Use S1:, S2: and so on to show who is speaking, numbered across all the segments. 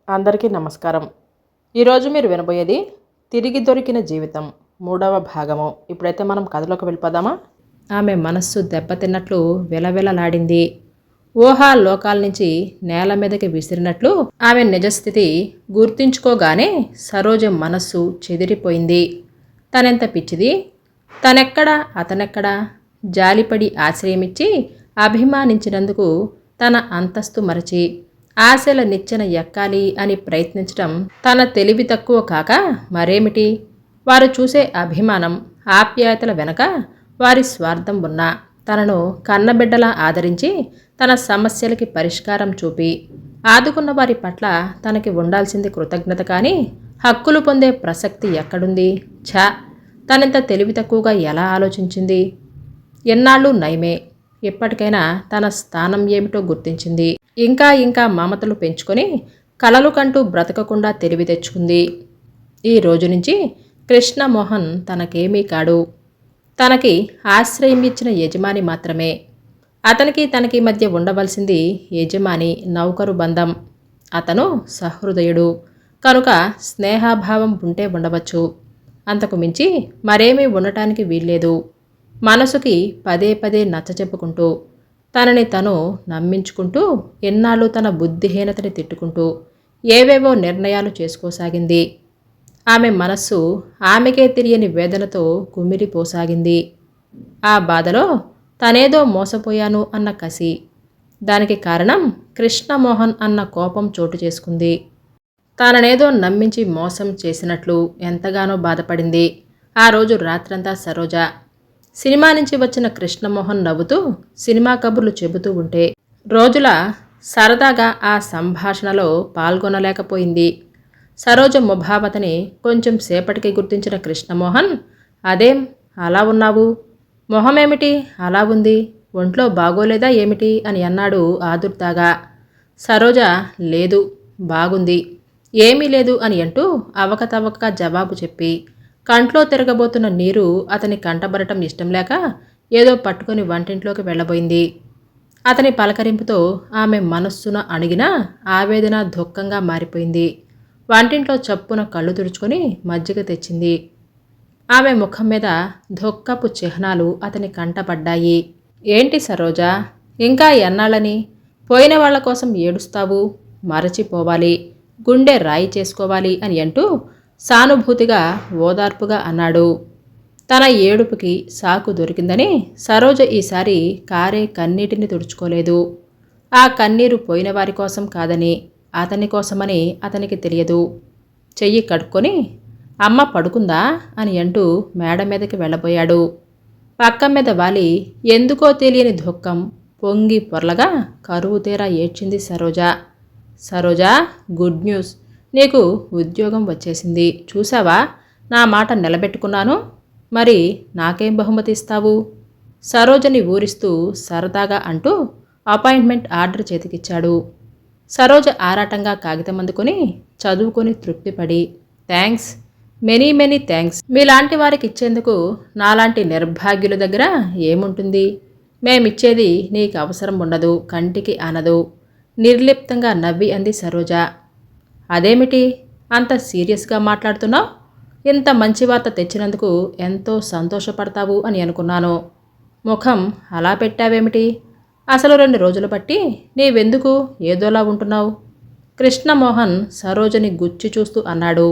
S1: అందరికీ నమస్కారం. ఈరోజు మీరు వినబోయేది తిరిగి దొరికిన జీవితం 3వ భాగము. ఇప్పుడైతే మనం కథలోకి వెళ్ళిపోదామా? ఆమె మనస్సు దెబ్బతిన్నట్లు విలవిలలాడింది. ఊహా లోకాల నుంచి నేల మీదకి విసిరినట్లు ఆమె నిజస్థితి గుర్తించుకోగానే సరోజ మనస్సు చెదిరిపోయింది. తనెంత పిచ్చిది, తనెక్కడా అతనెక్కడా, జాలిపడి ఆశ్రయమిచ్చి అభిమానించినందుకు తన అంతస్తు మరచి ఆశల నిచ్చెన ఎక్కాలి అని ప్రయత్నించటం తన తెలివి తక్కువ కాక మరేమిటి? వారు చూసే అభిమానం, ఆప్యాయతల వెనక వారి స్వార్థం ఉన్నా తనను కన్నబిడ్డలా ఆదరించి తన సమస్యలకి పరిష్కారం చూపి ఆదుకున్న వారి పట్ల తనకి ఉండాల్సింది కృతజ్ఞత కానీ హక్కులు పొందే ప్రసక్తి ఎక్కడుంది? ఛా! తనింత తెలివి తక్కువగా ఎలా ఆలోచించింది? ఎన్నాళ్ళు నయమే, ఎప్పటికైనా తన స్థానం ఏమిటో గుర్తించింది. ఇంకా ఇంకా మమతలు పెంచుకొని కలలు కంటూ బ్రతకకుండా తెలివి తెచ్చుకుంది. ఈ రోజు నుంచి కృష్ణమోహన్ తనకేమీ కాడు. తనకి ఆశ్రయం ఇచ్చిన యజమాని మాత్రమే. అతనికి తనకి మధ్య ఉండవలసింది యజమాని నౌకరు బంధం. అతను సహృదయుడు కనుక స్నేహాభావం ఉంటే ఉండవచ్చు. అంతకు మించి మరేమీ ఉండటానికి వీల్లేదు. మనసుకి పదే పదే నచ్చచెప్పుకుంటూ తనని తను నమ్మించుకుంటూ ఎన్నాళ్ళు తన బుద్ధిహీనతని తిట్టుకుంటూ ఏవేవో నిర్ణయాలు చేసుకోసాగింది. ఆమె మనస్సు ఆమెకే తెలియని వేదనతో కుమిలిపోసాగింది. ఆ బాధలో తనేదో మోసపోయాను అన్న కసి, దానికి కారణం కృష్ణమోహన్ అన్న కోపం చోటు చేసుకుంది. తాననేదో నమ్మించి మోసం చేసినట్లు ఎంతగానో బాధపడింది. ఆ రోజు రాత్రంతా సరోజ సినిమా నుంచి వచ్చిన కృష్ణమోహన్ నవ్వుతూ సినిమా కబుర్లు చెబుతూ ఉంటే రోజుల సరదాగా ఆ సంభాషణలో పాల్గొనలేకపోయింది. సరోజ ముభావతని కొంచెం సేపటికి గుర్తించిన కృష్ణమోహన్, అదేం అలా ఉన్నావు? మొహమేమిటి అలా ఉంది? ఒంట్లో బాగోలేదా ఏమిటి అని అన్నాడు ఆదుర్దాగా. సరోజ లేదు, బాగుంది, ఏమీ లేదు అని అంటూ అవకతవకగా జవాబు చెప్పి కంట్లో తిరగబోతున్న నీరు అతని కంటబడటం ఇష్టం లేక ఏదో పట్టుకొని వంటింట్లోకి వెళ్ళబోయింది. అతని పలకరింపుతో ఆమె మనస్సున అణిగిన ఆవేదన దుఃఖంగా మారిపోయింది. వంటింట్లో చప్పున కళ్ళు తుడుచుకొని మజ్జిగ తెచ్చింది. ఆమె ముఖం మీద దుఃఖపు చిహ్నాలు అతని కంటపడ్డాయి. ఏంటి సరోజా, ఇంకా ఎన్నాళ్ళని పోయిన వాళ్ల కోసం ఏడుస్తావు? మరచిపోవాలి, గుండె రాయి చేసుకోవాలి అని అంటూ సానుభూతిగా ఓదార్పుగా అన్నాడు. తన ఏడుపుకి సాకు దొరికిందని సరోజ ఈసారి కారే కన్నీటిని తుడుచుకోలేదు. ఆ కన్నీరు పోయిన వారి కోసం కాదని అతని కోసమని అతనికి తెలియదు. చెయ్యి కడుక్కొని అమ్మ పడుకుందా అని అంటూ మేడ మీదకి వెళ్ళబోయాడు. పక్క మీద వాలి ఎందుకో తెలియని దుఃఖం పొంగి పొర్లగా కరువు తీరా ఏడ్చింది సరోజ. సరోజా, గుడ్ న్యూస్, నీకు ఉద్యోగం వచ్చేసింది. చూసావా, నా మాట నిలబెట్టుకున్నాను. మరి నాకేం బహుమతి ఇస్తావు? సరోజని ఊరిస్తూ సరదాగా అంటూ అపాయింట్మెంట్ ఆర్డర్ చేతికిచ్చాడు. సరోజ ఆరాటంగా కాగితం అందుకొని చదువుకొని తృప్తిపడి థ్యాంక్స్, మెనీ మెనీ థ్యాంక్స్. మీలాంటి వారికి ఇచ్చేందుకు నాలాంటి నిర్భాగ్యుల దగ్గర ఏముంటుంది? మేమిచ్చేది నీకు అవసరం ఉండదు, కంటికి ఆనదు. నిర్లిప్తంగా నవ్వి అంది సరోజ. అదేమిటి అంత సీరియస్గా మాట్లాడుతున్నావు? ఇంత మంచి వార్త తెచ్చినందుకు ఎంతో సంతోషపడతావు అని అనుకున్నాను. ముఖం అలా పెట్టావేమిటి? అసలు 2 రోజులు బట్టి నీవెందుకు ఏదోలా ఉంటున్నావు? కృష్ణమోహన్ సరోజని గుచ్చి చూస్తూ అన్నాడు.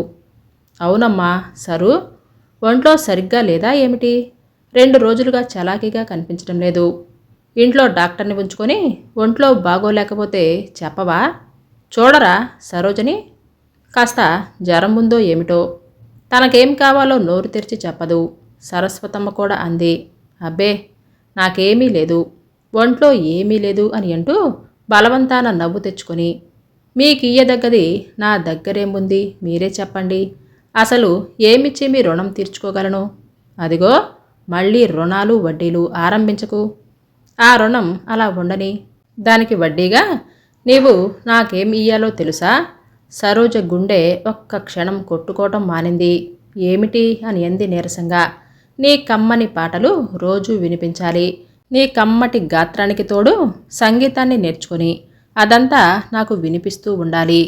S1: అవునమ్మా సరు, ఒంట్లో సరిగ్గా లేదా ఏమిటి? 2 రోజులుగా చలాకీగా కనిపించడం లేదు. ఇంట్లో డాక్టర్ని ఉంచుకొని ఒంట్లో బాగోలేకపోతే చెప్పవా? చూడరా సరోజని, కాస్త జ్వరం ఉందో ఏమిటో. తనకేం కావాలో నోరు తెరిచి చెప్పదు. సరస్వతమ్మ కూడా అంది. అబ్బే, నాకేమీ లేదు, ఒంట్లో ఏమీ లేదు అని అంటూ బలవంతాన నవ్వు తెచ్చుకొని మీకియ్యదగ్గది నా దగ్గరేముంది మీరే చెప్పండి. అసలు ఏమిచ్చి మీ రుణం తీర్చుకోగలను? అదిగో మళ్ళీ రుణాలు వడ్డీలు ఆరంభించకు. ఆ రుణం అలా ఉండని, దానికి వడ్డీగా నీవు నాకేం ఇయ్యాలో తెలుసా? సరోజ గుండె ఒక్క క్షణం కొట్టుకోవటం మానింది. ఏమిటి అని అంది నీరసంగా. నీ కమ్మని పాటలు రోజూ వినిపించాలి. నీ కమ్మటి గాత్రానికి తోడు సంగీతాన్ని నేర్చుకొని అదంతా నాకు వినిపిస్తూ ఉండాలి.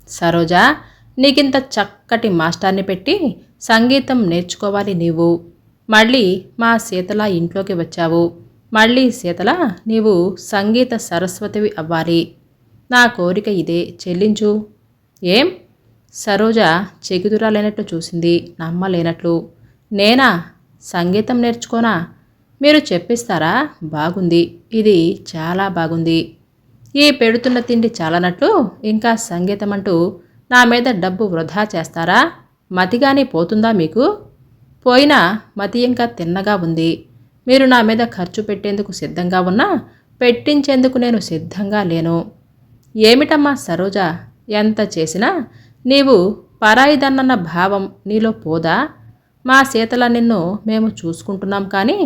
S1: సరోజా, నీకింత చక్కటి మాస్టర్ని పెట్టి సంగీతం నేర్చుకోవాలి నీవు. మళ్ళీ మా శీతల ఇంట్లోకి వచ్చావు. మళ్ళీ శీతల, నీవు సంగీత సరస్వతివి అవ్వాలి. నా కోరిక ఇదే, చెల్లించు. ఏం? సరోజ చెగుదురాలేనట్లు చూసింది, నమ్మలేనట్లు. నేనా? సంగీతం నేర్చుకోనా? మీరు చెప్పిస్తారా? బాగుంది, ఇది చాలా బాగుంది. ఈ పెడుతున్న తిండి చాలనట్లు ఇంకా సంగీతం అంటూ నా మీద డబ్బు వృధా చేస్తారా? మతిగాని పోతుందా మీకు? పోయినా మతి ఇంకా తిన్నగా ఉంది. మీరు నా మీద ఖర్చు పెట్టేందుకు సిద్ధంగా ఉన్నా పెట్టించేందుకు నేను సిద్ధంగా లేను. ఏమిటమ్మా సరోజ, ఎంత చేసినా నీవు పరాయిదన్నన్న భావం నీలో పోదా? మా శీతల నిన్ను మేము చూసుకుంటున్నాం కానీ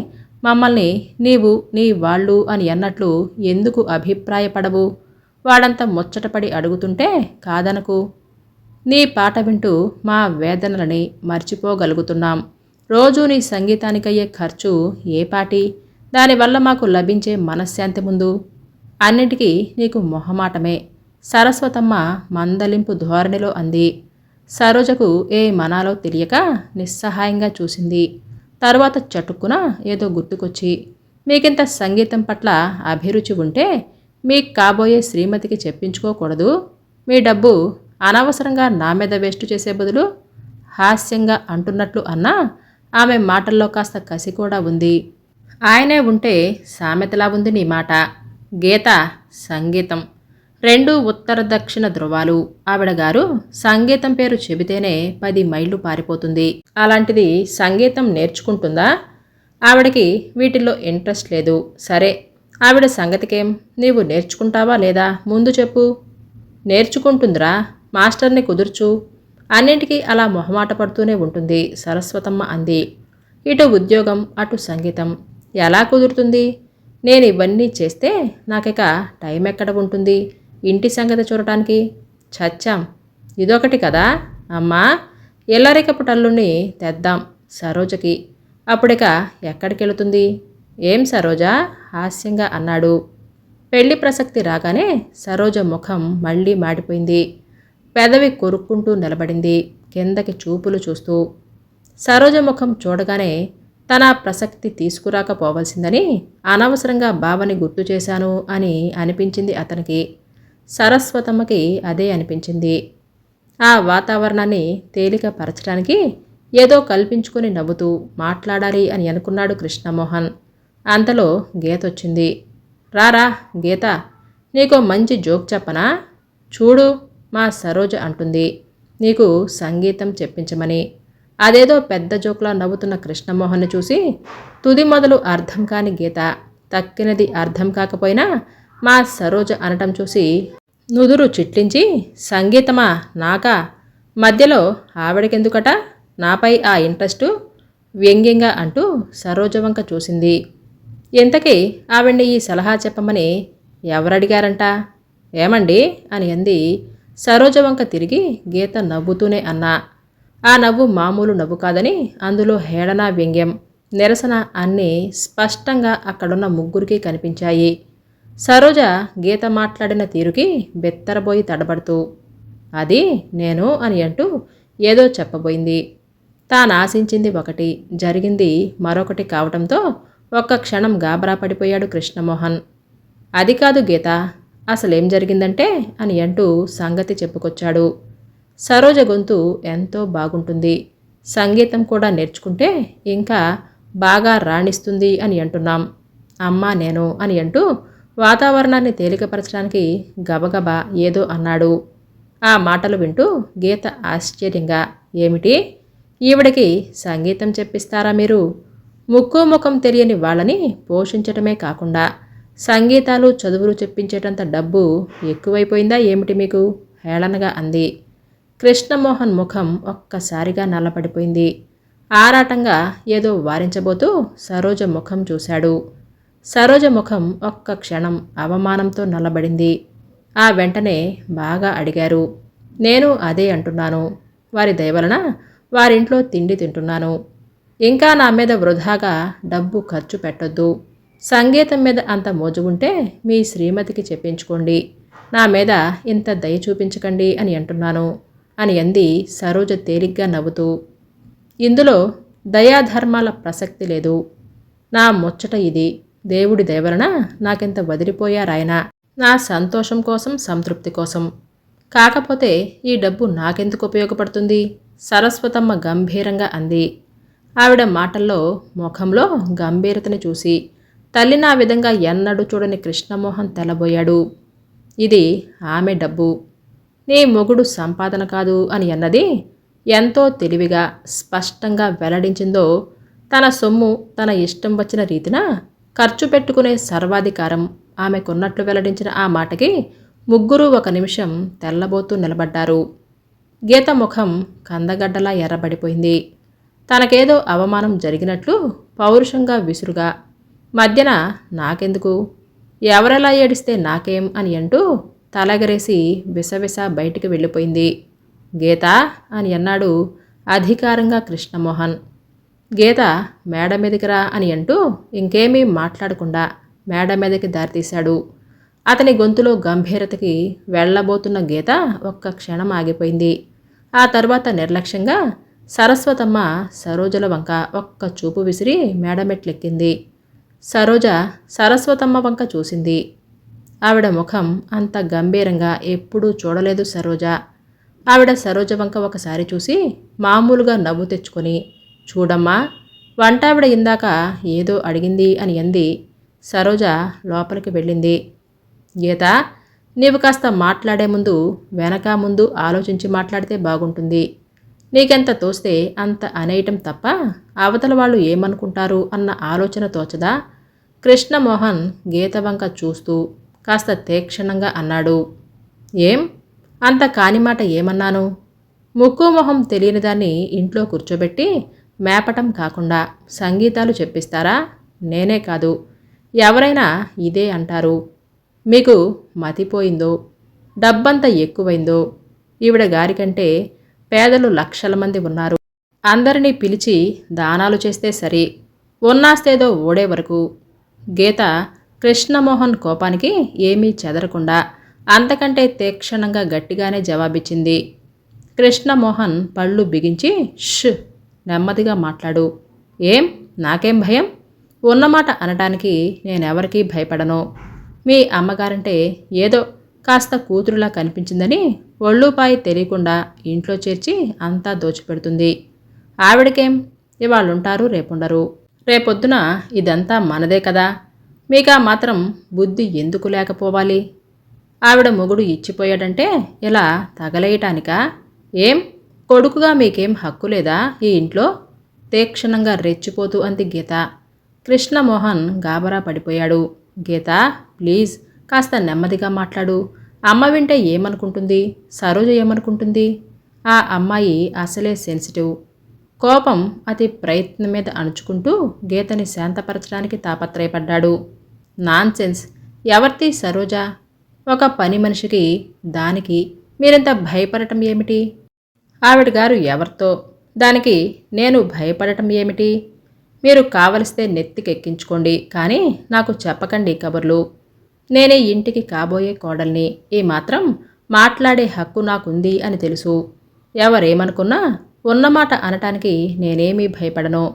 S1: మమ్మల్ని నీవు నీ వాళ్ళు అని అన్నట్లు ఎందుకు అభిప్రాయపడవు? వాడంత ముచ్చటపడి అడుగుతుంటే కాదనకు. నీ పాట వింటూ మా వేదనలని మర్చిపోగలుగుతున్నాం. రోజూ నీ సంగీతానికయ్యే ఖర్చు ఏ పాటి? దానివల్ల మాకు లభించే మనశ్శాంతి ముందు అన్నిటికీ నీకు మొహమాటమే. సరస్వతమ్మ మందలింపు ధోరణిలో అంది. సరోజకు ఏ మనాలో తెలియక నిస్సహాయంగా చూసింది. తరువాత చటుక్కున ఏదో గుర్తుకొచ్చి, మీకింత సంగీతం పట్ల అభిరుచి ఉంటే మీకు కాబోయే శ్రీమతికి చెప్పించుకోకూడదు? మీ డబ్బు అనవసరంగా నా మీద వేస్ట్ చేసే బదులు హాస్యంగా అంటున్నట్లు అన్నా ఆమె మాటల్లో కాస్త కసి కూడా ఉంది. ఆయనే ఉంటే సామెతలా ఉంది నీ మాట. గీత, సంగీతం రెండూ ఉత్తర దక్షిణ ధృవాలు. ఆవిడ గారు సంగీతం పేరు చెబితేనే 10 మైళ్ళు పారిపోతుంది. అలాంటిది సంగీతం నేర్చుకుంటుందా? ఆవిడకి వీటిల్లో ఇంట్రెస్ట్ లేదు. సరే, ఆవిడ సంగతికేం? నీవు నేర్చుకుంటావా లేదా ముందు చెప్పు. నేర్చుకుంటుందిరా, మాస్టర్ని కుదుర్చు. అన్నింటికీ అలా మొహమాట పడుతూనే ఉంటుంది సరస్వతమ్మ అంది. ఇటు ఉద్యోగం, అటు సంగీతం ఎలా కుదురుతుంది? నేను ఇవన్నీ చేస్తే నాకిక టైం ఎక్కడ ఉంటుంది ఇంటి సంగతి చూడటానికి? చచ్చాం. ఇదొకటి కదా అమ్మా. ఎల్లరికపు టల్లుని తెద్దాం సరోజకి. అప్పుడిక ఎక్కడికెళుతుంది? ఏం సరోజా? హాస్యంగా అన్నాడు. పెళ్లి ప్రసక్తి రాగానే సరోజ ముఖం మళ్ళీ మాడిపోయింది. పెదవి కొరుక్కుంటూ నిలబడింది, కిందకి చూపులు చూస్తూ. సరోజ ముఖం చూడగానే తన ప్రసక్తి తీసుకురాకపోవలసిందని అనవసరంగా బావని గుర్తు చేశాను అని అనిపించింది అతనికి. సరస్వతమ్మకి అదే అనిపించింది. ఆ వాతావరణాన్ని తేలికపరచడానికి ఏదో కల్పించుకొని నవ్వుతూ మాట్లాడాలి అని అనుకున్నాడు కృష్ణమోహన్. అంతలో గీతొచ్చింది. రారా గీత, నీకో మంచి జోక్ చెప్పనా? చూడు, మా సరోజ అంటుంది నీకు సంగీతం చెప్పించమని. అదేదో పెద్ద జోక్లా నవ్వుతున్న కృష్ణమోహన్ని చూసి తుది మొదలు అర్థం కాని గీత తక్కినది అర్థం కాకపోయినా మా సరోజ అనటం చూసి నుదురు చిట్లించి, సంగీతమా నాకా? మధ్యలో ఆవిడకెందుకట నాపై ఆ ఇంట్రెస్టు? వ్యంగ్యంగా అంటూ సరోజ వంక చూసింది. ఇంతకీ ఆవిడ్ని ఈ సలహా చెప్పమని ఎవరడిగారంట? ఏమండి అని అంది. సరోజ వంక తిరిగి గీత నవ్వుతూనే అన్నా. ఆ నవ్వు మామూలు నవ్వు కాదని, అందులో హేళన, వ్యంగ్యం, నిరసన అన్నీ స్పష్టంగా అక్కడున్న ముగ్గురికి కనిపించాయి. సరోజ గీత మాట్లాడిన తీరుకి బెత్తరబోయి తడబడుతూ, అది నేను అని అంటూ ఏదో చెప్పబోయింది. తానాశించింది ఒకటి, జరిగింది మరొకటి కావటంతో ఒక్క క్షణం గాబరా పడిపోయాడు కృష్ణమోహన్. అది కాదు గీత, అసలేం జరిగిందంటే అని అంటూ సంగతి చెప్పుకొచ్చాడు. సరోజ గొంతు ఎంతో బాగుంటుంది, సంగీతం కూడా నేర్చుకుంటే ఇంకా బాగా రాణిస్తుంది అని అంటున్నాం. అమ్మా నేను అని అంటూ వాతావరణాన్ని తేలికపరచడానికి గబగబా ఏదో అన్నాడు. ఆ మాటలు వింటూ గీత ఆశ్చర్యంగా, ఏమిటి, ఈవిడకి సంగీతం చెప్పిస్తారా మీరు? ముక్కు ముఖం తెలియని వాళ్ళని పోషించటమే కాకుండా సంగీతాలు చదువులు చెప్పించేటంత డబ్బు ఎక్కువైపోయిందా ఏమిటి మీకు? హేళనగా అంది. కృష్ణమోహన్ ముఖం ఒక్కసారిగా నల్లపడిపోయింది. ఆరాటంగా ఏదో వారించబోతూ సరోజ ముఖం చూశాడు. సరోజ ముఖం ఒక్క క్షణం అవమానంతో నల్లబడింది. ఆ వెంటనే బాగా అడిగారు. నేను అదే అంటున్నాను. వారి దయవలన వారింట్లో తిండి తింటున్నాను. ఇంకా నా మీద వృధాగా డబ్బు ఖర్చు పెట్టొద్దు. సంగీతం మీద అంత మోజు ఉంటే మీ శ్రీమతికి చెప్పించుకోండి. నా మీద ఇంత దయ చూపించకండి అని అంటున్నాను అని అంది సరోజ తేలిగ్గా నవ్వుతూ. ఇందులో దయాధర్మాల ప్రసక్తి లేదు. నా ముచ్చట ఇది. దేవుడి దయవలన నాకింత వదిలిపోయారాయన. నా సంతోషం కోసం, సంతృప్తి కోసం. కాకపోతే ఈ డబ్బు నాకెందుకు ఉపయోగపడుతుంది? సరస్వతమ్మ గంభీరంగా అంది. ఆవిడ మాటల్లో, ముఖంలో గంభీరతని చూసి తల్లిని ఆ విధంగా ఎన్నడూ చూడని కృష్ణమోహన్ తెల్లబోయాడు. ఇది ఆమె డబ్బు, నీ మొగుడు సంపాదన కాదు అని అన్నది ఎంతో తెలివిగా, స్పష్టంగా వెల్లడించిందో. తన సొమ్ము తన ఇష్టం వచ్చిన రీతిన ఖర్చు పెట్టుకునే సర్వాధికారం ఆమెకున్నట్లు వెల్లడించిన ఆ మాటకి ముగ్గురు ఒక నిమిషం తెల్లబోతూ నిలబడ్డారు. గీత ముఖం కందగడ్డలా ఎర్రబడిపోయింది. తనకేదో అవమానం జరిగినట్లు పౌరుషంగా విసురుగా, మధ్యన నాకెందుకు, ఎవరెలా ఏడిస్తే నాకేం అని అంటూ తలగరేసి విసవిస బయటికి వెళ్ళిపోయింది. గీత అని అన్నాడు అధికారంగా కృష్ణమోహన్. గీత మేడ మీదకి రా అని అంటూ ఇంకేమీ మాట్లాడకుండా మేడ మీదకి దారితీశాడు. అతని గొంతులో గంభీరతకి వెళ్ళబోతున్న గీత ఒక్క క్షణం ఆగిపోయింది. ఆ తర్వాత నిర్లక్ష్యంగా సరస్వతమ్మ సరోజల వంక ఒక్క చూపు విసిరి మేడమెట్లెక్కింది. సరోజ సరస్వతమ్మ వంక చూసింది. ఆవిడ ముఖం అంత గంభీరంగా ఎప్పుడూ చూడలేదు సరోజ. ఆవిడ సరోజ వంక ఒకసారి చూసి మామూలుగా నవ్వు తెచ్చుకొని, చూడమ్మా, వంటావిడ ఇందాక ఏదో అడిగింది అని అంది. సరోజ లోపలికి వెళ్ళింది. గీత, నీవు కాస్త మాట్లాడే ముందు వెనక ముందు ఆలోచించి మాట్లాడితే బాగుంటుంది. నీకెంత తోస్తే అంత అనేయటం తప్ప అవతల వాళ్ళు ఏమనుకుంటారు అన్న ఆలోచన తోచదా? కృష్ణమోహన్ గీత వంక చూస్తూ కాస్త తీక్షణంగా అన్నాడు. ఏం? అంత కాని మాట ఏమన్నాను? ముక్కు మొహం తెలియని దాన్ని ఇంట్లో కూర్చోబెట్టి మేపటం కాకుండా సంగీతాలు చెప్పిస్తారా? నేనే కాదు, ఎవరైనా ఇదే అంటారు. మీకు మతిపోయిందో, డబ్బంతా ఎక్కువైందో? ఈవిడ గారికంటే పేదలు లక్షల మంది ఉన్నారు. అందరినీ పిలిచి దానాలు చేస్తే సరి, ఉన్నాస్తేదో ఓడే వరకు. గీత కృష్ణమోహన్ కోపానికి ఏమీ చెదరకుండా అంతకంటే తీక్షణంగా గట్టిగానే జవాబిచ్చింది. కృష్ణమోహన్ పళ్ళు బిగించి, ష్, నెమ్మదిగా మాట్లాడు. ఏం? నాకేం భయం? ఉన్నమాట అనటానికి నేనెవరికీ భయపడను. మీ అమ్మగారంటే ఏదో కాస్త కూతురులా కనిపించిందని ఒళ్ళుపాయి తెలియకుండా ఇంట్లో చేర్చి అంతా దోచిపెడుతుంది. ఆవిడకేం? ఇవాళ్ళుంటారు, రేపుండరు. రేపొద్దున ఇదంతా మనదే కదా. మీకా మాత్రం బుద్ధి ఎందుకు లేకపోవాలి? ఆవిడ మొగుడు ఇచ్చిపోయాడంటే ఇలా తగలేయటానికా? ఏం? కొడుకుగా మీకేం హక్కు లేదా ఈ ఇంట్లో? తీక్షణంగా రెచ్చిపోతూ అంది గీత. కృష్ణమోహన్ గాబరా పడిపోయాడు. గీత, ప్లీజ్ కాస్త నెమ్మదిగా మాట్లాడు. అమ్మ వింటే ఏమనుకుంటుంది? సరోజ ఏమనుకుంటుంది? ఆ అమ్మాయి అసలే సెన్సిటివ్. కోపం అతి ప్రయత్నం మీద అణుచుకుంటూ గీతని శాంతపరచడానికి తాపత్రయపడ్డాడు. నాన్సెన్స్! ఎవరిది సరోజ? ఒక పని మనిషికి, దానికి మీరింత భయపడటం ఏమిటి? ఆవిడ గారు ఎవరితో, దానికి నేను భయపడటం ఏమిటి? మీరు కావలిస్తే నెత్తికెక్కించుకోండి, కానీ నాకు చెప్పకండి కబుర్లు. నేనే ఇంటికి కాబోయే కోడల్ని. ఈ మాత్రం మాట్లాడే హక్కు నాకుంది అని తెలుసు. ఎవరేమనుకున్నా ఉన్నమాట అనటానికి నేనేమీ భయపడను.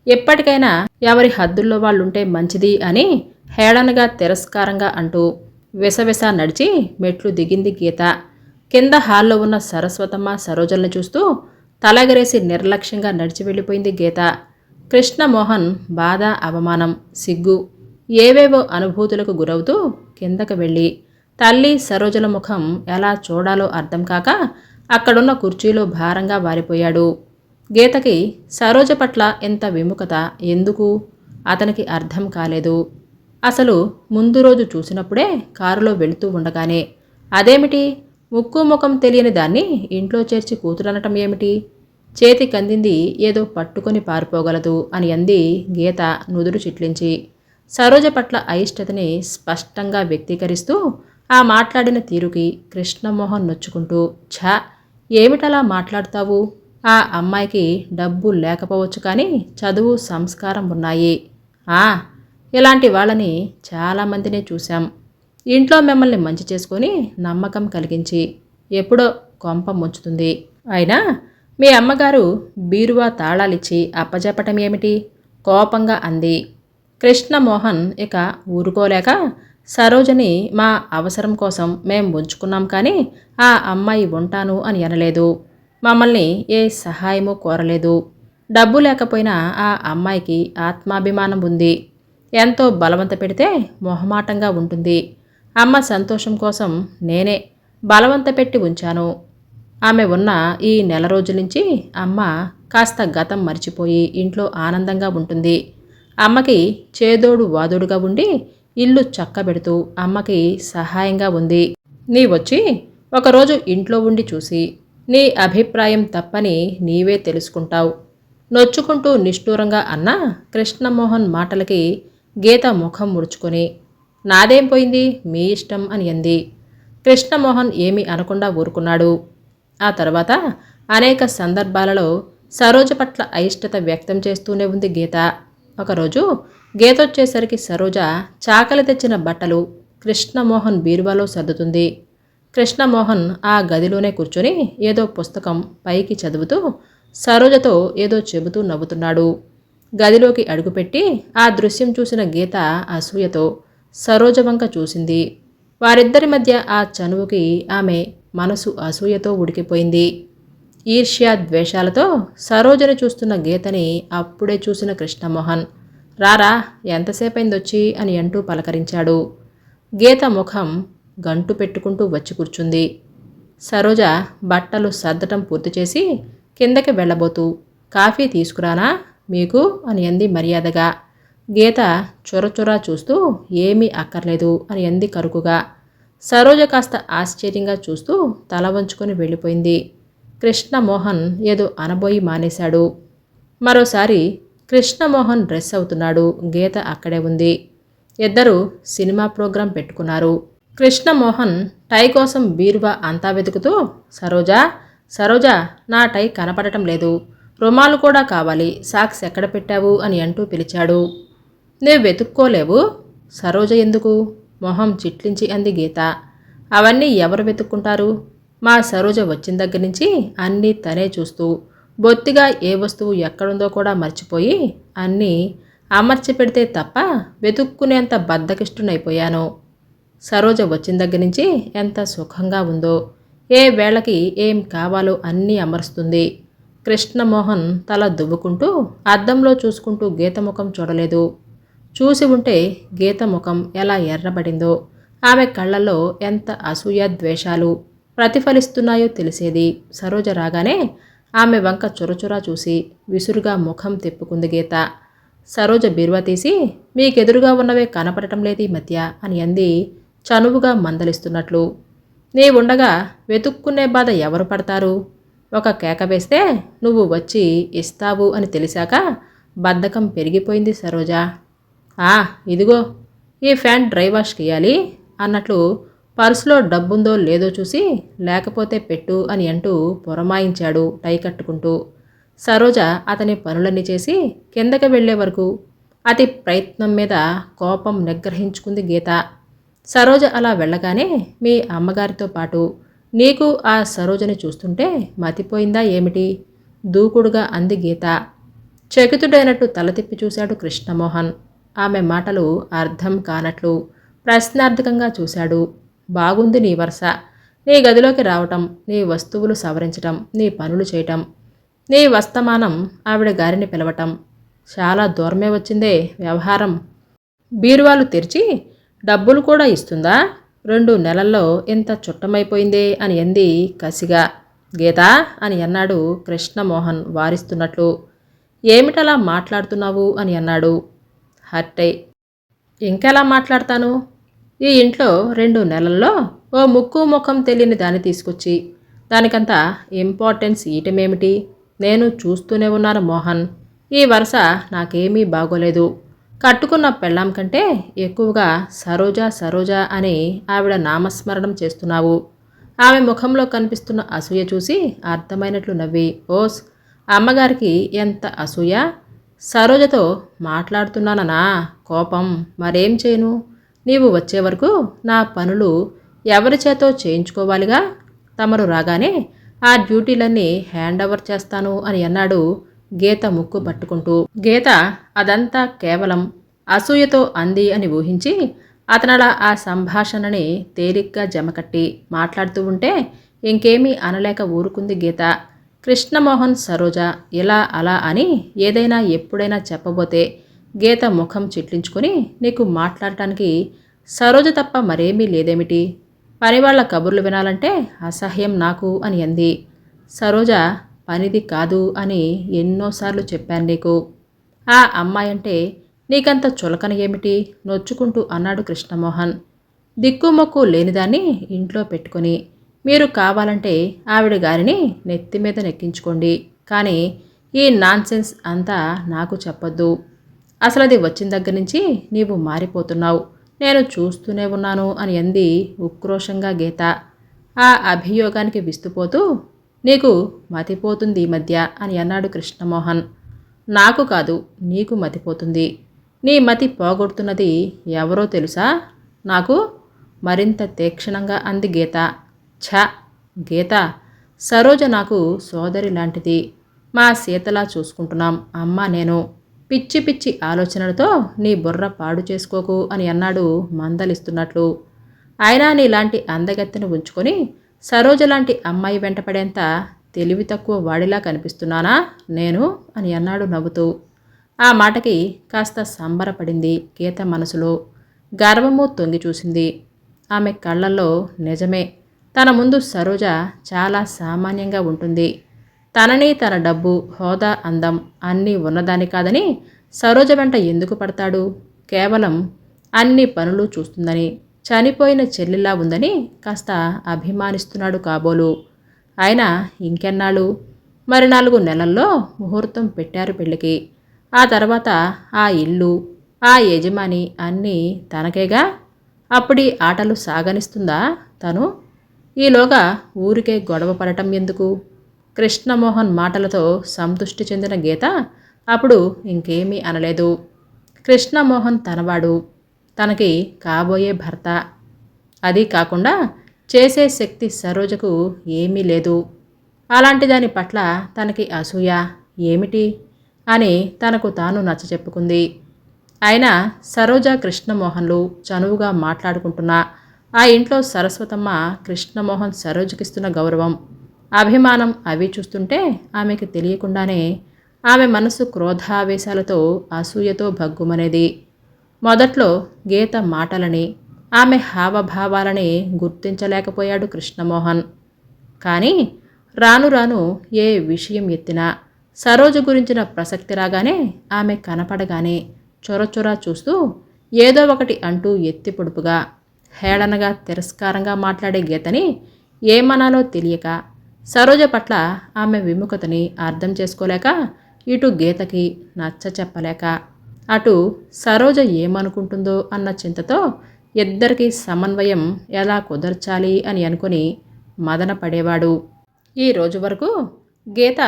S1: ఎప్పటికైనా ఎవరి హద్దుల్లో వాళ్ళుంటే మంచిది అని హేళనగా తిరస్కారంగా అంటూ విసవిస నడిచి మెట్లు దిగింది గీత. కింద హాల్లో ఉన్న సరస్వతమ్మ సరోజల్ని చూస్తూ తలగరేసి నిర్లక్ష్యంగా నడిచి వెళ్ళిపోయింది గీత. కృష్ణమోహన్ బాధ, అవమానం, సిగ్గు ఏవేవో అనుభూతులకు గురవుతూ కిందకు వెళ్ళి తల్లి సరోజల ముఖం ఎలా చూడాలో అర్థం కాక అక్కడున్న కుర్చీలో భారంగా వారిపోయాడు. గీతకి సరోజ పట్ల ఎంత విముఖత ఎందుకు అతనికి అర్థం కాలేదు. అసలు ముందు రోజు చూసినప్పుడే కారులో వెళుతూ ఉండగానే అదేమిటి, ముక్కు ముఖం తెలియని దాన్ని ఇంట్లో చేర్చి కూతురనటం ఏమిటి? చేతి కందింది ఏదో పట్టుకొని పారిపోగలదు అని అంది గీత నుదురు చిట్లించి. సరోజ పట్ల అయిష్టతని స్పష్టంగా వ్యక్తీకరిస్తూ ఆ మాట్లాడిన తీరుకి కృష్ణమోహన్ నొచ్చుకుంటూ, ఛా, ఏమిటలా మాట్లాడతావు? ఆ అమ్మాయికి డబ్బు లేకపోవచ్చు కానీ చదువు, సంస్కారం ఉన్నాయి. ఇలాంటి వాళ్ళని చాలామందినే చూశాం. ఇంట్లో మిమ్మల్ని మంచి చేసుకొని నమ్మకం కలిగించి ఎప్పుడో కొంప ముంచుతుంది. అయినా మీ అమ్మగారు బీరువా తాళాలిచ్చి అప్పజెప్పటం ఏమిటి? కోపంగా అంది. కృష్ణమోహన్ ఇక ఊరుకోలేక, సరోజని మా అవసరం కోసం మేం ఉంచుకున్నాం కానీ ఆ అమ్మాయి ఉంటాను అని అనలేదు. మమ్మల్ని ఏ సహాయమూ కోరలేదు. డబ్బు లేకపోయినా ఆ అమ్మాయికి ఆత్మాభిమానం ఉంది. ఎంతో బలవంత పెడితే మొహమాటంగా ఉంటుంది. అమ్మ సంతోషం కోసం నేనే బలవంత పెట్టి ఉంచాను. ఆమె ఉన్న ఈ నెల రోజుల నుంచి అమ్మ కాస్త గతం మర్చిపోయి ఇంట్లో ఆనందంగా ఉంటుంది. అమ్మకి చేదోడు వాదోడుగా ఉండి ఇల్లు చక్కబెడుతూ అమ్మకి సహాయంగా ఉంది. నీవొచ్చి ఒకరోజు ఇంట్లో ఉండి చూసి నీ అభిప్రాయం తప్పని నీవే తెలుసుకుంటావు. నొచ్చుకుంటూ నిష్ఠూరంగా అన్న కృష్ణమోహన్ మాటలకి గీత ముఖం ముడుచుకొని, నాదేం పోయింది, మీ ఇష్టం అని అంది. కృష్ణమోహన్ ఏమీ అనకుండా ఊరుకున్నాడు. ఆ తర్వాత అనేక సందర్భాలలో సరోజ పట్ల అయిష్టత వ్యక్తం చేస్తూనే ఉంది గీత. ఒకరోజు గీతొచ్చేసరికి సరోజ చాకలి తెచ్చిన బట్టలు కృష్ణమోహన్ బీరువాలో సర్దుతుంది. కృష్ణమోహన్ ఆ గదిలోనే కూర్చొని ఏదో పుస్తకం పైకి చదువుతూ సరోజతో ఏదో చెబుతూ నవ్వుతున్నాడు. గదిలోకి అడుగుపెట్టి ఆ దృశ్యం చూసిన గీత అసూయతో సరోజ వంక చూసింది. వారిద్దరి మధ్య ఆ చనువుకి ఆమె మనసు అసూయతో ఉడికిపోయింది. ఈర్ష్య ద్వేషాలతో సరోజని చూస్తున్న గీతని అప్పుడే చూసిన కృష్ణమోహన్, రారా ఎంతసేపైందొచ్చి అని అంటూ పలకరించాడు. గీత ముఖం గంటు పెట్టుకుంటూ వచ్చి కూర్చుంది. సరోజ బట్టలు సర్దటం పూర్తి చేసి కిందకి వెళ్ళబోతూ, కాఫీ తీసుకురానా మీకు అని అంది మర్యాదగా. గీత చొరచొరా చూస్తూ ఏమీ అక్కర్లేదు అని అంది కరుకుగా. సరోజ కాస్త ఆశ్చర్యంగా చూస్తూ తల వంచుకొని వెళ్ళిపోయింది. కృష్ణమోహన్ ఏదో అనబోయి మానేశాడు. మరోసారి కృష్ణమోహన్ డ్రెస్ అవుతున్నాడు. గీత అక్కడే ఉంది. ఇద్దరు సినిమా ప్రోగ్రాం పెట్టుకున్నారు. కృష్ణమోహన్ టై కోసం బీరువా అంతా వెతుకుతూ, సరోజా సరోజా నా టై కనపడటం లేదు, రుమాలు కూడా కావాలి, సాక్స్ ఎక్కడ పెట్టావు అని అంటూ పిలిచాడు. నువ్వు వెతుక్కోలేవు, సరోజ ఎందుకు మొహం చిట్లించి అంది గీత. అవన్నీ ఎవరు వెతుక్కుంటారు? మా సరోజ వచ్చిన దగ్గర నుంచి అన్నీ తనే చూస్తూ బొత్తిగా ఏ వస్తువు ఎక్కడుందో కూడా మర్చిపోయి అన్నీ అమర్చి పెడితే తప్ప వెతుక్కునేంత బద్ధకిష్టునైపోయాను. సరోజ వచ్చిన దగ్గర నుంచి ఎంత సుఖంగా ఉందో, ఏ వేళకి ఏం కావాలో అన్నీ అమరుస్తుంది. కృష్ణమోహన్ తల దువ్వుకుంటూ అద్దంలో చూసుకుంటూ గీత ముఖం చూడలేదు. చూసి ఉంటే గీత ముఖం ఎలా ఎర్రబడిందో, ఆమె కళ్ళల్లో ఎంత అసూయ ద్వేషాలు ప్రతిఫలిస్తున్నాయో తెలిసేది. సరోజ రాగానే ఆమె వంక చొరచొరా చూసి విసురుగా ముఖం తిప్పుకుంది గీత. సరోజ బీరువా తీసి, మీకెదురుగా ఉన్నవే కనపడటం లేదు ఈ మధ్య అని అంది చనువుగా మందలిస్తున్నట్లు. నీవుండగా వెతుక్కునే బాధ ఎవరు పడతారు? ఒక కేక వేస్తే నువ్వు వచ్చి ఇస్తావు అని తెలిసాక బద్ధకం పెరిగిపోయింది సరోజ. ఇదిగో ఈ ఫ్యాన్ డ్రై వాష్కి ఇయ్యాలి అన్నట్లు పర్సులో డబ్బుందో లేదో చూసి లేకపోతే పెట్టు అని అంటూ పురమాయించాడు టై కట్టుకుంటూ. సరోజ అతని పనులన్నీ చేసి కిందకి వెళ్లే వరకు అతి ప్రయత్నం మీద కోపం నిగ్రహించుకుంది గీత. సరోజ అలా వెళ్ళగానే మీ అమ్మగారితో పాటు నీకు ఆ సరోజని చూస్తుంటే మతిపోయిందా ఏమిటి? దూకుడుగా అంది గీత. చకితుడైనట్టు తల తిప్పి చూశాడు కృష్ణమోహన్. ఆమె మాటలు అర్థం కానట్లు ప్రశ్నార్థకంగా చూశాడు. బాగుంది నీ వరుస, నీ గదిలోకి రావటం, నీ వస్తువులు సవరించటం, నీ పనులు చేయటం, నీ వస్తమానం ఆవిడ గారిని పిలవటం, చాలా దూరమే వచ్చిందే వ్యవహారం. బీరువాలు తెరిచి డబ్బులు కూడా ఇస్తుందా? 2 నెలల్లో ఇంత చుట్టమైపోయిందే అని అంది కసిగా. గీతా అని అన్నాడు కృష్ణమోహన్ వారిస్తున్నట్లు. ఏమిటలా మాట్లాడుతున్నావు అని అన్నాడు హర్టై. ఇంకెలా మాట్లాడతాను? ఈ ఇంట్లో 2 నెలల్లో ఓ ముక్కు ముఖం తెలియని దాన్ని తీసుకొచ్చి దానికంత ఇంపార్టెన్స్ ఇయటమేమిటి? నేను చూస్తూనే ఉన్నాను మోహన్, ఈ వరుస నాకేమీ బాగోలేదు. కట్టుకున్న పెళ్ళాం కంటే ఎక్కువగా సరోజా సరోజా అని ఆవిడ నామస్మరణం చేస్తున్నావు. ఆమె ముఖంలో కనిపిస్తున్న అసూయ చూసి అర్థమైనట్లు నవ్వి, ఓస్ అమ్మగారికి ఎంత అసూయ! సరోజతో మాట్లాడుతున్నాననా కోపం, మరేం చేయను? నీవు వచ్చే వరకు నా పనులు ఎవరి చేతో చేయించుకోవాలిగా. తమరు రాగానే ఆ డ్యూటీలన్నీ హ్యాండ్ ఓవర్ చేస్తాను అని అన్నాడు గీత ముక్కు పట్టుకుంటూ. గీత అదంతా కేవలం అసూయతో అంది అని ఊహించి అతనలా ఆ సంభాషణని తేలిగ్గా జమకట్టి మాట్లాడుతూ ఉంటే ఇంకేమీ అనలేక ఊరుకుంది గీత. కృష్ణమోహన్ సరోజ ఇలా అలా అని ఏదైనా ఎప్పుడైనా చెప్పబోతే గీత ముఖం చిట్లించుకొని నీకు మాట్లాడటానికి సరోజ తప్ప మరేమీ లేదేమిటి, పనివాళ్ల కబుర్లు వినాలంటే అసహ్యం నాకు అని అంది. సరోజ పనిది కాదు అని ఎన్నోసార్లు చెప్పాను నీకు. ఆ అమ్మాయంటే నీకంత చులకన ఏమిటి నొచ్చుకుంటూ అన్నాడు కృష్ణమోహన్. దిక్కుమొక్కు లేనిదాన్ని ఇంట్లో పెట్టుకొని మీరు కావాలంటే ఆవిడ గారిని నెత్తిమీద నెక్కించుకోండి, కానీ ఈ నాన్సెన్స్ అంతా నాకు చెప్పొద్దు. అసలది వచ్చిన దగ్గర నుంచి నీవు మారిపోతున్నావు, నేను చూస్తూనే ఉన్నాను అని అంది ఉక్రోషంగా గీత. ఆ అభియోగానికి విస్తుపోతూ నీకు మతిపోతుంది ఈ మధ్య అని అన్నాడు కృష్ణమోహన్. నాకు కాదు, నీకు మతిపోతుంది. నీ మతి పోగొడుతున్నది ఎవరో తెలుసా నాకు, మరింత తీక్షణంగా అంది గీత. ఛ గీత, సరోజ నాకు సోదరి లాంటిది. మా సీతలా చూసుకుంటున్నాం అమ్మా నేను. పిచ్చి పిచ్చి ఆలోచనలతో నీ బుర్ర పాడు చేసుకోకు అని అన్నాడు మందలిస్తున్నట్లు. అయినా నీలాంటి అందగత్తెను ఉంచుకొని సరోజ లాంటి అమ్మాయి వెంటపడేంత తెలివి తక్కువ వాడిలా కనిపిస్తున్నానా నేను అని అన్నాడు నవ్వుతూ. ఆ మాటకి కాస్త సంబరపడింది గీత మనసులో. గర్వము తొంగి చూసింది. ఆమె కళ్ళల్లో నిజమే, తన ముందు సరోజ చాలా సామాన్యంగా ఉంటుంది. తనని, తన డబ్బు, హోదా, అందం అన్నీ ఉన్నదాని కాదని సరోజ వెంట ఎందుకు పడతాడు? కేవలం అన్ని పనులు చూస్తుందని, చనిపోయిన చెల్లిలా ఉందని కాస్త అభిమానిస్తున్నాడు కాబోలు. అయినా ఇంకెన్నాళ్ళు? మరి 4 నెలల్లో ముహూర్తం పెట్టారు పెళ్ళికి. ఆ తర్వాత ఆ ఇల్లు, ఆ యజమాని అన్నీ తనకేగా. అప్పుడీ ఆటలు సాగనిస్తుందా తను? ఈలోగా ఊరికే గొడవ పడటం ఎందుకు? కృష్ణమోహన్ మాటలతో సంతృష్టి చెందిన గీత అప్పుడు ఇంకేమీ అనలేదు. కృష్ణమోహన్ తనవాడు, తనకి కాబోయే భర్త. అది కాకుండా చేసే శక్తి సరోజకు ఏమీ లేదు. అలాంటి దాని పట్ల తనకి అసూయ ఏమిటి అని తనకు తాను నచ్చచెప్పుకుంది. అయినా సరోజ కృష్ణమోహన్లు చనువుగా మాట్లాడుకుంటున్నా ఆ ఇంట్లో సరస్వతమ్మ కృష్ణమోహన్ సరోజకిస్తున్న గౌరవం, అభిమానం అవి చూస్తుంటే ఆమెకి తెలియకుండానే ఆమె మనసు క్రోధావేశాలతో అసూయతో భగ్గుమనేది. మొదట్లో గీత మాటలని, ఆమె హావభావాలని గుర్తించలేకపోయాడు కృష్ణమోహన్. కానీ రాను రాను ఏ విషయం ఎత్తినా సరోజ గురించిన ప్రసక్తి రాగానే, ఆమె కనపడగానే చొరచొరా చూస్తూ ఏదో ఒకటి అంటూ ఎత్తి పొడుపుగా, హేళనగా, తిరస్కారంగా మాట్లాడే గీతని ఏమనాలో తెలియక, సరోజ పట్ల ఆమె విముఖతని అర్థం చేసుకోలేక, ఇటు గీతకి నచ్చ చెప్పలేక, అటు సరోజ ఏమనుకుంటుందో అన్న చింతతో ఇద్దరికీ సమన్వయం ఎలా కుదర్చాలి అని అనుకుని మదన పడేవాడు. ఈ రోజు వరకు గీత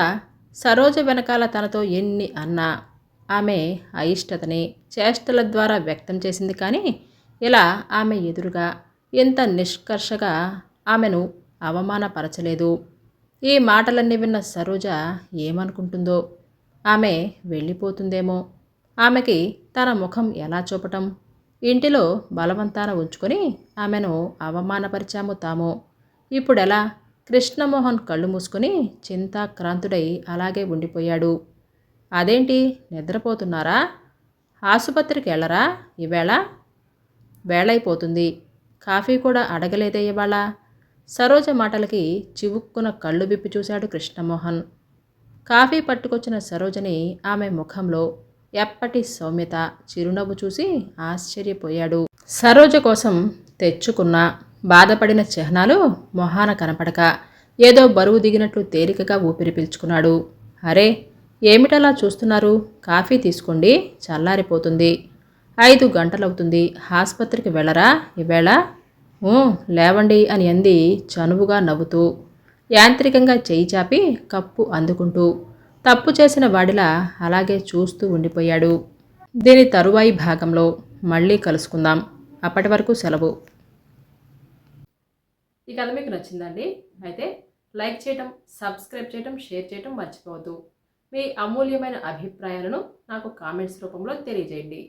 S1: సరోజ వెనకాల తనతో ఎన్ని అన్నా ఆమె అయిష్టతని చేష్టల ద్వారా వ్యక్తం చేసింది, కానీ ఇలా ఆమె ఎదురుగా ఇంత నిష్కర్షగా ఆమెను అవమానపరచలేదు. ఈ మాటలన్నీ విన్న సరోజ ఏమనుకుంటుందో, ఆమె వెళ్ళిపోతుందేమో, ఆమెకి తన ముఖం ఎలా చూపటం, ఇంటిలో బలవంతాన ఉంచుకొని ఆమెను అవమానపరిచాము తాము, ఇప్పుడెలా? కృష్ణమోహన్ కళ్ళు మూసుకొని చింతాక్రాంతుడై అలాగే ఉండిపోయాడు. అదేంటి, నిద్రపోతున్నారా? ఆసుపత్రికి వెళ్ళరా ఈవేళ? వేళైపోతుంది, కాఫీ కూడా అడగలేదే ఇవాళ? సరోజ మాటలకి చివుక్కున కళ్ళు విప్పి చూశాడు కృష్ణమోహన్. కాఫీ పట్టుకొచ్చిన సరోజని ఆమె ముఖంలో ఎప్పటి సౌమ్యత, చిరునవ్వు చూసి ఆశ్చర్యపోయాడు. సరోజ కోసం తెచ్చుకున్న బాధపడిన చిహ్నాలు మొహాన కనపడక ఏదో బరువు దిగినట్లు తేలికగా ఊపిరి పీల్చుకున్నాడు. అరే, ఏమిటలా చూస్తున్నారు? కాఫీ తీసుకోండి, చల్లారిపోతుంది. 5 గంటలవుతుంది, ఆసుపత్రికి వెళ్ళరా ఈవేళ? లేవండి అని అంది చనువుగా నవ్వుతూ, యాంత్రికంగా చేయి చాపి కప్పు అందుకుంటూ. తప్పు చేసిన వాడిలా అలాగే చూస్తూ ఉండిపోయాడు. దీని తరువాయి భాగంలో మళ్ళీ కలుసుకుందాం. అప్పటి వరకు సెలవు. ఈ కథ మీకు నచ్చిందండి? అయితే లైక్ చేయటం, సబ్స్క్రైబ్ చేయటం, షేర్ చేయటం మర్చిపోవద్దు. మీ అమూల్యమైన అభిప్రాయాలను నాకు కామెంట్స్ రూపంలో తెలియజేయండి.